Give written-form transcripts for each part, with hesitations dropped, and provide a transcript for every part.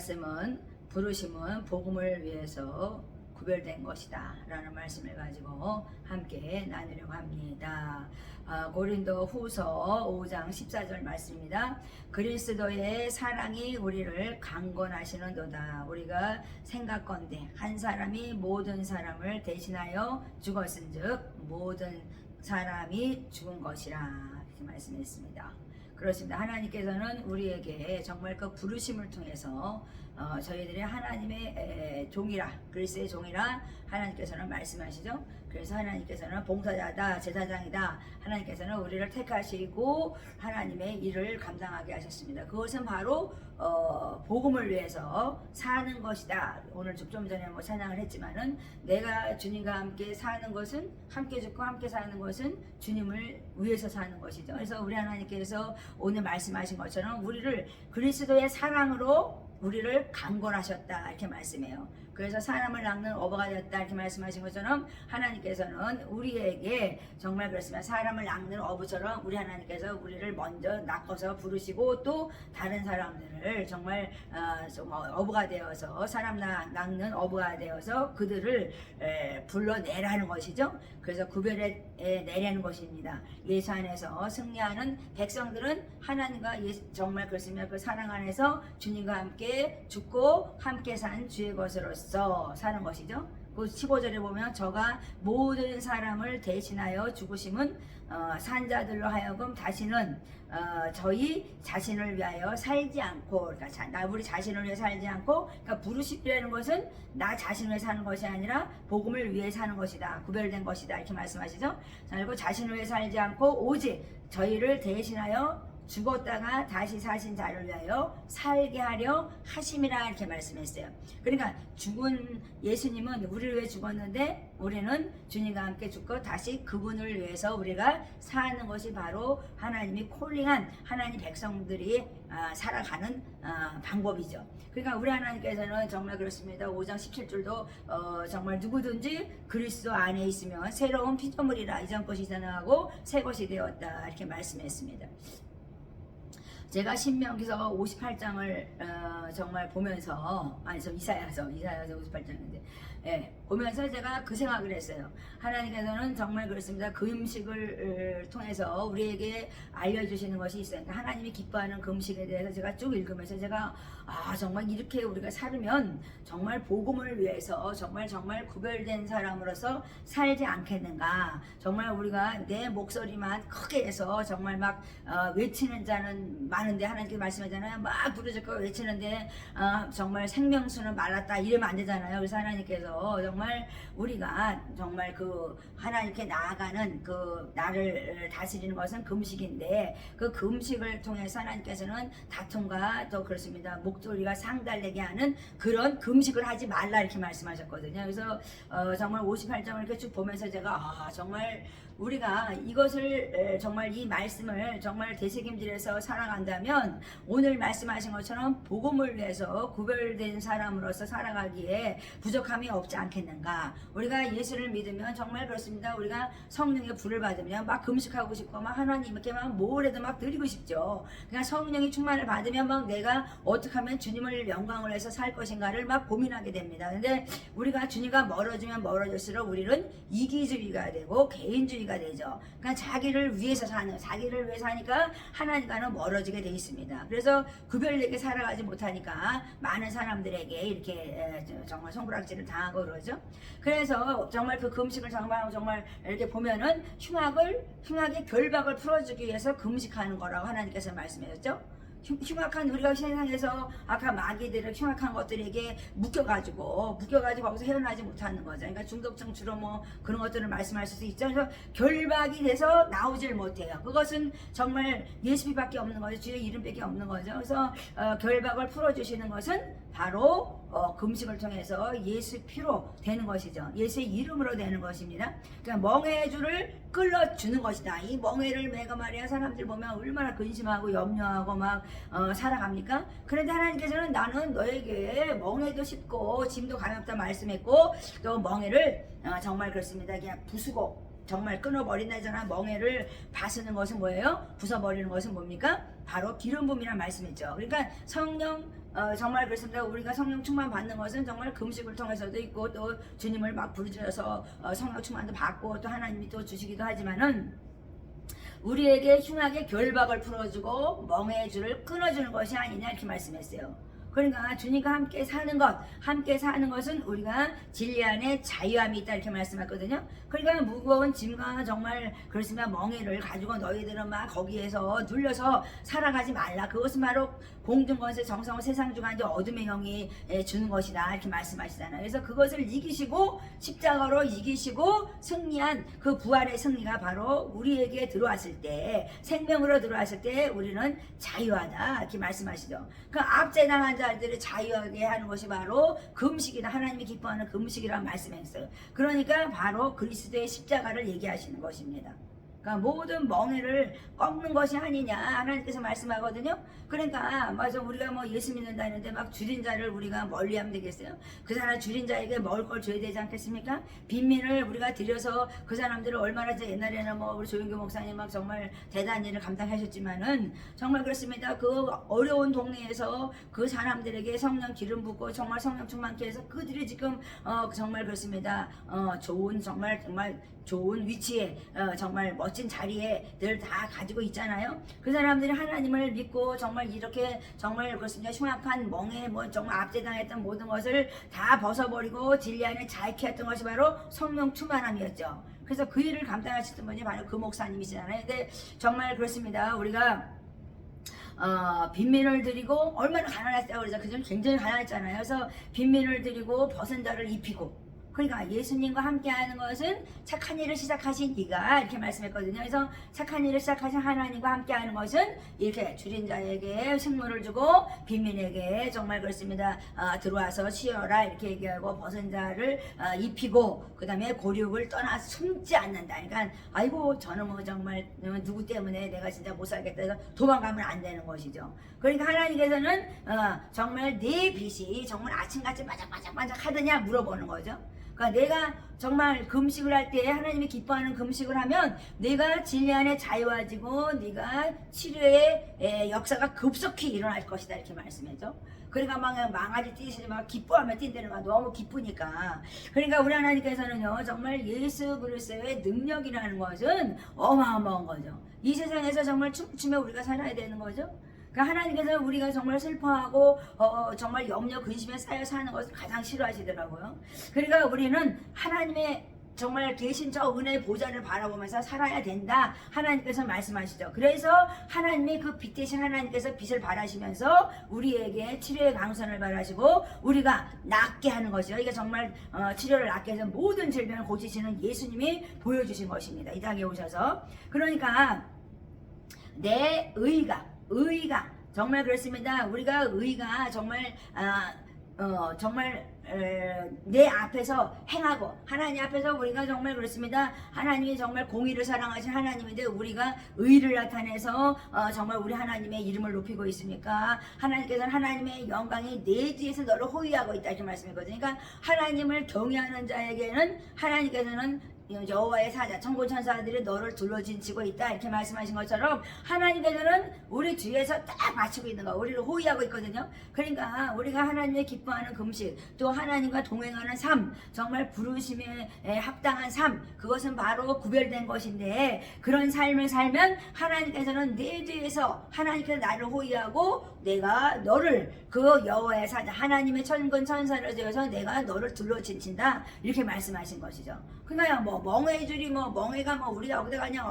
말씀은 부르심은 복음을 위해서 구별된 것이다 라는 말씀을 가지고 함께 나누려고 합니다. 고린도 후서 5장 14절 말씀입니다. 그리스도의 사랑이 우리를 강권하시는도다. 우리가 생각건대 한 사람이 모든 사람을 대신하여 죽었은즉 모든 사람이 죽은 것이라 이렇게 말씀했습니다. 그렇습니다. 하나님께서는 우리에게 정말 그 부르심을 통해서 저희들이 하나님의 종이라, 그리스도의 종이라 하나님께서는 말씀하시죠. 그래서 하나님께서는 봉사자다, 제사장이다. 하나님께서는 우리를 택하시고 하나님의 일을 감당하게 하셨습니다. 그것은 바로 복음을 위해서 사는 것이다. 오늘 좀 전에 찬양을 했지만은 내가 주님과 함께 사는 것은 함께 죽고 함께 사는 것은 주님을 위해서 사는 것이죠. 그래서 우리 하나님께서 오늘 말씀하신 것처럼 우리를 그리스도의 사랑으로 우리를 강권하셨다 이렇게 말씀해요. 그래서 사람을 낳는 어버가 되었다 이렇게 말씀하신 것처럼 하나님께서는 우리에게 정말 그렇습니다. 사람을 낳는 어부처럼 우리 하나님께서 우리를 먼저 낳고서 부르시고 또 다른 사람들을 정말 어부가 되어서 사람 낳는 어부가 되어서 그들을 불러내라는 것이죠. 그래서 구별해 내라는 것입니다. 예수 안에서 승리하는 백성들은 하나님과 정말 그렇습니다. 그 사랑 안에서 주님과 함께 죽고 함께 산 주의 것으로서 사는 것이죠. 그 15절에 보면 저가 모든 사람을 대신하여 죽으심은 산자들로 하여금 다시는 저희 자신을 위하여 살지 않고, 그러니까 우리 자신을 위해 살지 않고, 그러니까 부르심이라는 것은 나 자신을 위해 사는 것이 아니라 복음을 위해 사는 것이다, 구별된 것이다 이렇게 말씀하시죠. 그리고 자신을 위해 살지 않고 오직 저희를 대신하여 죽었다가 다시 사신 자를 위하여 살게 하려 하심이라 이렇게 말씀했어요. 그러니까 죽은 예수님은 우리를 위해 죽었는데 우리는 주님과 함께 죽고 다시 그분을 위해서 우리가 사는 것이 바로 하나님이 콜링한 하나님 백성들이 살아가는 방법이죠. 그러니까 우리 하나님께서는 정말 그렇습니다. 5장 17절도 정말 누구든지 그리스도 안에 있으면 새로운 피조물이라 이전 것이 지나가고 새 것이 되었다 이렇게 말씀했습니다. 제가 신명기서 58장을 정말 보면서 이사야서 58장인데 보면서 제가 그 생각을 했어요. 하나님께서는 정말 그렇습니다. 그 음식을 통해서 우리에게 알려주시는 것이 있어요. 그러니까 하나님이 기뻐하는 그 음식에 대해서 제가 쭉 읽으면서 제가 정말 이렇게 우리가 살면 정말 복음을 위해서 정말 구별된 사람으로서 살지 않겠는가. 정말 우리가 내 목소리만 크게 해서 정말 막 외치는 자는 많은데 하나님께 말씀하잖아요. 막 부르짖고 외치는데 정말 생명수는 말랐다 이러면 안 되잖아요. 그래서 하나님께서 정말 우리가 정말 그 하나님께 나아가는 그 나를 다스리는 것은 금식인데 그 금식을 통해서 하나님께서는 다툼과 또 그렇습니다. 목소리가 상달되게 하는 그런 금식을 하지 말라 이렇게 말씀하셨거든요. 그래서 정말 58장을 이렇게 쭉 보면서 제가 정말 우리가 이것을 정말 이 말씀을 정말 되새김질해서 살아간다면 오늘 말씀하신 것처럼 복음을 위해서 구별된 사람으로서 살아가기에 부족함이 없지 않겠는가. 우리가 예수를 믿으면 정말 그렇습니다. 우리가 성령의 불을 받으면 막 금식하고 싶고 막 하나님께 막 뭐래도 막 드리고 싶죠. 그냥 성령의 충만을 받으면 막 내가 어떻게 하면 주님을 영광을 해서 살 것인가를 막 고민하게 됩니다. 근데 우리가 주님과 멀어지면 멀어질수록 우리는 이기주의가 되고 개인주의가 되죠. 그러니까 자기를 위해서 사니까 하나님과는 멀어지게 돼 있습니다. 그래서 구별되게 살아가지 못하니까 많은 사람들에게 이렇게 정말 손가락질을 당하고 그러죠. 그래서 정말 그 금식을 정말 이렇게 보면은 흉악의 결박을 풀어주기 위해서 금식하는 거라고 하나님께서 말씀하셨죠. 흉악한 우리가 세상에서 아까 마귀들을 흉악한 것들에게 묶여가지고 거기서 헤어나지 못하는 거죠. 그러니까 중독성 주로 뭐 그런 것들을 말씀할 수 있죠. 그래서 결박이 돼서 나오질 못해요. 그것은 정말 예수밖에 없는 거죠. 주의 이름밖에 없는 거죠. 그래서 결박을 풀어주시는 것은 바로 금식을 통해서 예수 피로 되는 것이죠. 예수의 이름으로 되는 것입니다. 그러니까 멍에의 줄을 끌어주는 것이다. 이 멍에를 매가 말이야 사람들 보면 얼마나 근심하고 염려하고 막 살아갑니까? 그런데 하나님께서는 나는 너에게 멍에도 쉽고 짐도 가볍다 말씀했고 또 멍에를 정말 그렇습니다. 그냥 부수고 정말 끊어버린다잖아. 멍에를 바스는 것은 뭐예요? 부숴버리는 것은 뭡니까? 바로 기름 부음이란 말씀이죠. 그러니까 성령 정말 그렇습니다. 우리가 성령 충만 받는 것은 정말 금식을 통해서도 있고 또 주님을 막 부르짖어서 성령 충만도 받고 또 하나님이 또 주시기도 하지만은 우리에게 흉하게 결박을 풀어주고 멍에의 줄을 끊어주는 것이 아니냐 이렇게 말씀했어요. 그러니까 주님과 함께 사는 것은 우리가 진리 안에 자유함이 있다 이렇게 말씀했거든요. 그러니까 무거운 짐과 정말 그렇습니다. 멍에를 가지고 너희들은 막 거기에서 눌려서 살아가지 말라. 그것은 바로 공중권세 정성을 세상 주가 이제 어둠의 영이 주는 것이다 이렇게 말씀하시잖아요. 그래서 그것을 이기시고 십자가로 이기시고 승리한 그 부활의 승리가 바로 우리에게 들어왔을 때 생명으로 들어왔을 때 우리는 자유하다 이렇게 말씀하시죠. 그 압제당한 자들을 자유하게 하는 것이 바로 금식이다. 하나님이 기뻐하는 금식이라는 말씀했어요. 그러니까 바로 그리스도의 십자가를 얘기하시는 것입니다. 그러니까 모든 멍에를 꺾는 것이 아니냐 하나님께서 말씀하거든요. 그러니까 맞아 우리가 뭐 예수 믿는다는데 막 줄인 자를 우리가 멀리하면 되겠어요? 그 사람 줄인 자에게 먹을 걸 줘야 되지 않겠습니까? 빈민을 우리가 들여서 그 사람들을 얼마나 옛날에는 뭐 우리 조용규 목사님 막 정말 대단한 일을 감당하셨지만은 정말 그렇습니다. 그 어려운 동네에서 그 사람들에게 성령 기름 붓고 정말 성령 충만케 해서 그들이 지금 정말 그렇습니다. 좋은 정말 좋은 위치에 정말 멋진 자리에 늘 다 가지고 있잖아요. 그 사람들이 하나님을 믿고 정말 이렇게 정말 그렇습니다. 흉악한 멍에 뭐 정말 압제당했던 모든 것을 다 벗어버리고 진리 안에 자유케 했던 것이 바로 성령 충만함이었죠. 그래서 그 일을 감당하셨던 분이 바로 그 목사님이시잖아요. 근데 정말 그렇습니다. 우리가 빈민을 드리고 얼마나 가난했다고 그러죠. 그전 굉장히 가난했잖아요. 그래서 빈민을 드리고 벗은 자를 입히고 그러니까 예수님과 함께하는 것은 착한 일을 시작하신 네가 이렇게 말씀했거든요. 그래서 착한 일을 시작하신 하나님과 함께하는 것은 이렇게 줄인 자에게 식물을 주고 빈민에게 정말 그렇습니다. 들어와서 쉬어라 이렇게 얘기하고 벗은 자를 입히고 그 다음에 고륙을 떠나 숨지 않는다. 그러니까 아이고 저는 뭐 정말 누구 때문에 내가 진짜 못 살겠다 해서 도망가면 안 되는 것이죠. 그러니까 하나님께서는 정말 내 빛이 정말 아침같이 반짝반짝 하느냐 물어보는 거죠. 그러니까 내가 정말 금식을 할 때 하나님이 기뻐하는 금식을 하면 내가 진리 안에 자유해지고 네가 치료의 역사가 급속히 일어날 것이다 이렇게 말씀해죠. 그러니까 막 망아지 뛰시지 막 기뻐하며 뛴다는 거 너무 기쁘니까. 그러니까 우리 하나님께서는요 정말 예수 그리스도의 능력이라는 것은 어마어마한 거죠. 이 세상에서 정말 춤추며 우리가 살아야 되는 거죠. 그러니까 하나님께서 우리가 정말 슬퍼하고 정말 염려 근심에 쌓여 사는 것을 가장 싫어하시더라고요. 그러니까 우리는 하나님의 정말 계신 저 은혜의 보좌를 바라보면서 살아야 된다. 하나님께서 말씀하시죠. 그래서 하나님이 그 빛 대신 하나님께서 빛을 발하시면서 우리에게 치료의 강선을 발하시고 우리가 낫게 하는 것이죠. 이게 정말 치료를 낫게 해서 모든 질병을 고치시는 예수님이 보여주신 것입니다. 이 땅에 오셔서. 그러니까 내 의가 정말 그렇습니다. 우리가 의가 정말 정말 내 앞에서 행하고 하나님 앞에서 우리가 정말 그렇습니다. 하나님이 정말 공의를 사랑하신 하나님인데 우리가 의를 나타내서 정말 우리 하나님의 이름을 높이고 있습니까? 하나님께서는 하나님의 영광이 내 뒤에서 너를 호위하고 있다 이렇게 말씀했거든요. 그러니까 하나님을 경외하는 자에게는 하나님께서는 여호와의 사자 천군 천사들이 너를 둘러진치고 있다 이렇게 말씀하신 것처럼 하나님께서는 우리 뒤에서 딱 맞추고 있는 거 우리를 호위하고 있거든요. 그러니까 우리가 하나님의 기뻐하는 금식 또 하나님과 동행하는 삶 정말 부르심에 합당한 삶 그것은 바로 구별된 것인데 그런 삶을 살면 하나님께서는 내 뒤에서 하나님께서 나를 호위하고 내가 너를 그 여호와의 사자 하나님의 천군 천사를 되어서 내가 너를 둘러진친다 이렇게 말씀하신 것이죠. 그러니까 뭐 멍에 줄이 뭐 멍에가 뭐 우리가 어디 가냐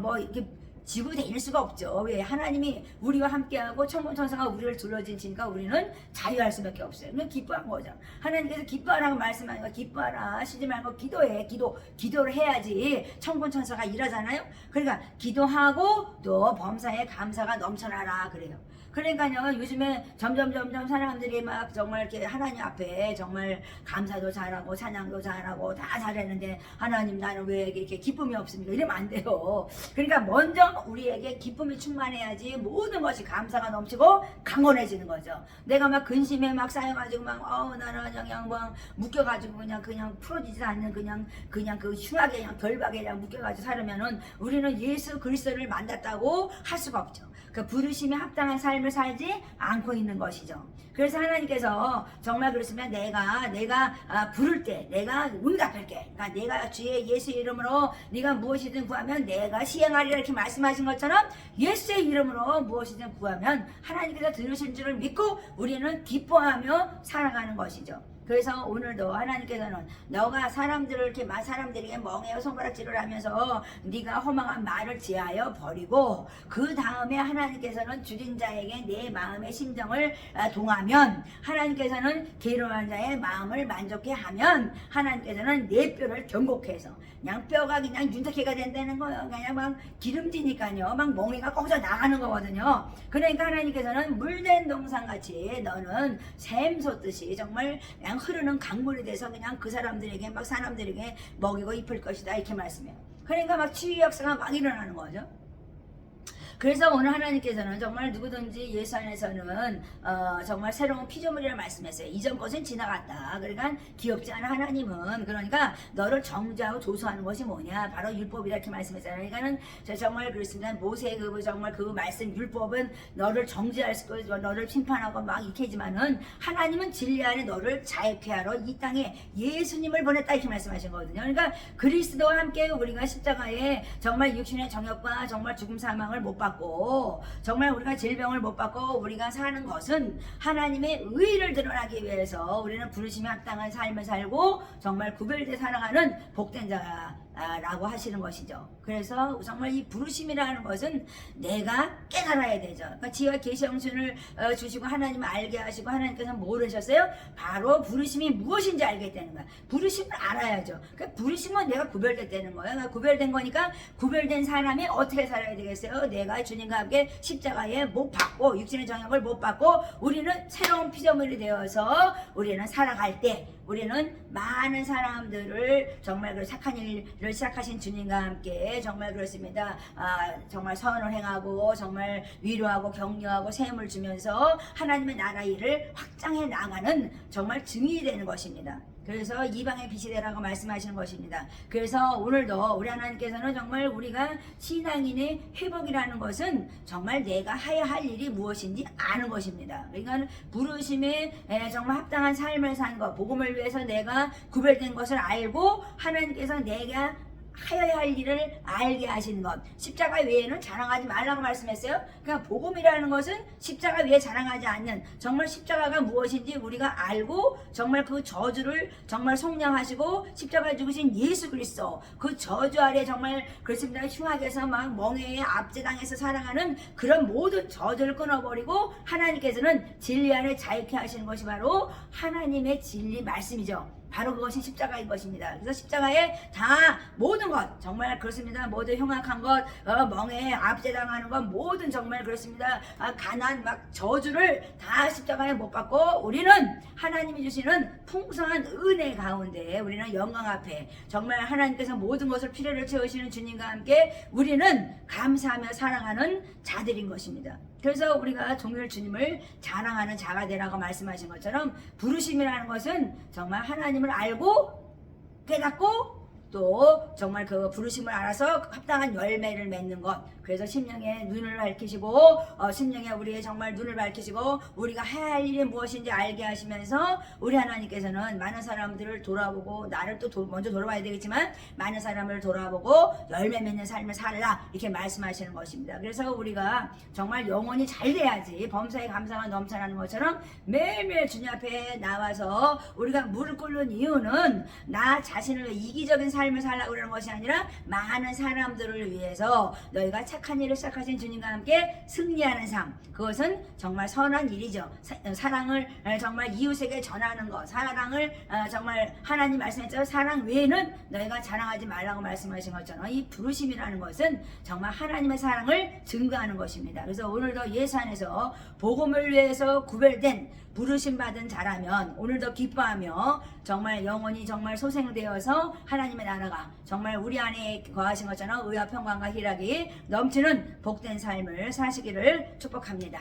뭐 이렇게 지구 다닐 수가 없죠. 왜 하나님이 우리와 함께하고 천군 천사가 우리를 둘러진치니까 우리는 자유할 수밖에 없어요. 그냥 기뻐한 거죠. 하나님께서 기뻐하라고 말씀하니까 기뻐하라 쉬지 말고 기도해. 기도를 해야지 천군 천사가 일하잖아요. 그러니까 기도하고 또 범사에 감사가 넘쳐나라 그래요. 그러니까요, 요즘에 점점 사람들이 막 정말 이렇게 하나님 앞에 정말 감사도 잘하고 찬양도 잘하고 다 잘했는데, 하나님 나는 왜 이렇게 기쁨이 없습니까? 이러면 안 돼요. 그러니까 먼저 우리에게 기쁨이 충만해야지 모든 것이 감사가 넘치고 강건해지는 거죠. 내가 막 근심에 막 쌓여가지고 막 나는 그냥 막 묶여가지고 그냥 풀어지지 않는 그냥 그 흉하게 그냥 결박에 그냥 묶여가지고 살으면은 우리는 예수 그리스도를 만났다고 할 수가 없죠. 그 부르심에 합당한 삶을 살지 않고 있는 것이죠. 그래서 하나님께서 정말 그렇으면 내가 부를 때 내가 응답할게. 그러니까 내가 주의 예수 이름으로 네가 무엇이든 구하면 내가 시행하리라 이렇게 말씀하신 것처럼 예수의 이름으로 무엇이든 구하면 하나님께서 들으신 줄을 믿고 우리는 기뻐하며 살아가는 것이죠. 그래서 오늘도 하나님께서는 너가 사람들에게 멍에어 손가락질을 하면서 네가 허망한 말을 제하여 버리고 그 다음에 하나님께서는 줄인 자에게 내 마음의 심정을 동하면, 하나님께서는 괴로운 자의 마음을 만족해 하면 하나님께서는 내 뼈를 경곡해서 그냥 뼈가 그냥 윤택해가 된다는 거예요. 그냥 막 기름지니까요, 막 멍에가 거기서 나가는 거거든요. 그러니까 하나님께서는 물된 동산같이 너는 샘 솟듯이 정말 그냥 흐르는 강물이 돼서 그냥 그 사람들에게 먹이고 입힐 것이다 이렇게 말씀해요. 그러니까 막 치유 역사가 막 일어나는 거죠. 그래서 오늘 하나님께서는 정말 누구든지 예수 안에서는 정말 새로운 피조물이라는 말씀했어요. 이전 것은 지나갔다. 그러니까 기억지 않은 하나님은, 그러니까 너를 정죄하고 조소하는 것이 뭐냐, 바로 율법이라 이렇게 말씀했잖아요. 그러니까는 정말 그렇습니다. 모세의 정말 그 말씀 율법은 너를 정죄할 거고 너를 심판하고 막 이렇게지만은 하나님은 진리 안에 너를 자유케 하러 이 땅에 예수님을 보냈다 이렇게 말씀하신 거거든요. 그러니까 그리스도와 함께 우리가 십자가에 정말 육신의 정욕과 정말 죽음 사망을 못 받고 정말 우리가 질병을 못 받고 우리가 사는 것은 하나님의 의를 드러나기 위해서 우리는 부르심에 합당한 삶을 살고 정말 구별돼 살아가는 복된 자라고 하시는 것이죠. 그래서 정말 이 부르심이라는 것은 내가 깨달아야 되죠. 그러니까 지혜와 계시 영신을 주시고 하나님을 알게 하시고 하나님께서 뭘 하셨어요? 바로 부르심이 무엇인지 알겠다는 거야. 부르심을 알아야죠. 그러니까 부르심은 내가 구별됐다는 거예요. 그러니까 구별된 거니까 구별된 사람이 어떻게 살아야 되겠어요? 내가 주님과 함께 십자가에 못 받고 육신의 정욕을 못 받고 우리는 새로운 피조물이 되어서 우리는 살아갈 때 우리는 많은 사람들을 정말 그 착한 일을 시작하신 주님과 함께 정말 그렇습니다. 정말 선을 행하고 정말 위로하고 격려하고 셈을 주면서 하나님의 나라 일을 확장해 나가는 정말 증인이 되는 것입니다. 그래서 이방의 빛이 되라고 말씀하시는 것입니다. 그래서 오늘도 우리 하나님께서는 정말 우리가 신앙인의 회복이라는 것은 정말 내가 해야 할 일이 무엇인지 아는 것입니다. 그러니까 부르심에 정말 합당한 삶을 사는 것, 복음을 위해서 내가 구별된 것을 알고 하나님께서 내가 하여야 할 일을 알게 하시는 것, 십자가 외에는 자랑하지 말라고 말씀했어요. 그러니까 복음이라는 것은 십자가 외에 자랑하지 않는, 정말 십자가가 무엇인지 우리가 알고 정말 그 저주를 정말 속량하시고 십자가에 죽으신 예수 그리스도, 그 저주 아래 정말 그렇습니다. 흉악에서 막 멍에에 압제당해서 살아가는 그런 모든 저주를 끊어버리고 하나님께서는 진리 안에 자유케 하시는 것이 바로 하나님의 진리 말씀이죠. 바로 그것이 십자가인 것입니다. 그래서 십자가에 다 모든 것 정말 그렇습니다. 모두 흉악한 것, 멍에 압제당하는 것, 모든 정말 그렇습니다. 가난 막 저주를 다 십자가에 못 받고 우리는 하나님이 주시는 풍성한 은혜 가운데 우리는 영광 앞에 정말 하나님께서 모든 것을 필요를 채우시는 주님과 함께 우리는 감사하며 사랑하는 자들인 것입니다. 그래서 우리가 종일 주님을 자랑하는 자가 되라고 말씀하신 것처럼 부르심이라는 것은 정말 하나님을 알고 깨닫고 또 정말 그 부르심을 알아서 합당한 열매를 맺는 것. 그래서 심령의 눈을 밝히시고 심령의 우리의 정말 눈을 밝히시고 우리가 해야 할 일이 무엇인지 알게 하시면서 우리 하나님께서는 많은 사람들을 돌아보고 나를 또 먼저 돌아봐야 되겠지만 많은 사람을 돌아보고 열매 맺는 삶을 살라 이렇게 말씀하시는 것입니다. 그래서 우리가 정말 영혼이 잘 돼야지 범사에 감사가 넘쳐나는 것처럼 매일매일 주님 앞에 나와서 우리가 무릎 꿇는 이유는 나 자신을 이기적인 삶 삶을 살라고 그러는 것이 아니라 많은 사람들을 위해서 너희가 착한 일을 시작하신 주님과 함께 승리하는 삶, 그것은 정말 선한 일이죠. 사랑을 정말 이웃에게 전하는 것, 사랑을 정말 하나님 말씀했죠. 사랑 외에는 너희가 자랑하지 말라고 말씀하신 것처럼 이 부르심이라는 것은 정말 하나님의 사랑을 증거하는 것입니다. 그래서 오늘도 예수 안에서 복음을 위해서 구별된 부르심 받은 자라면 오늘도 기뻐하며 정말 영원히 정말 소생되어서 하나님의 나라가 정말 우리 안에 거하신 것처럼 의와 평강과 희락이 넘치는 복된 삶을 사시기를 축복합니다.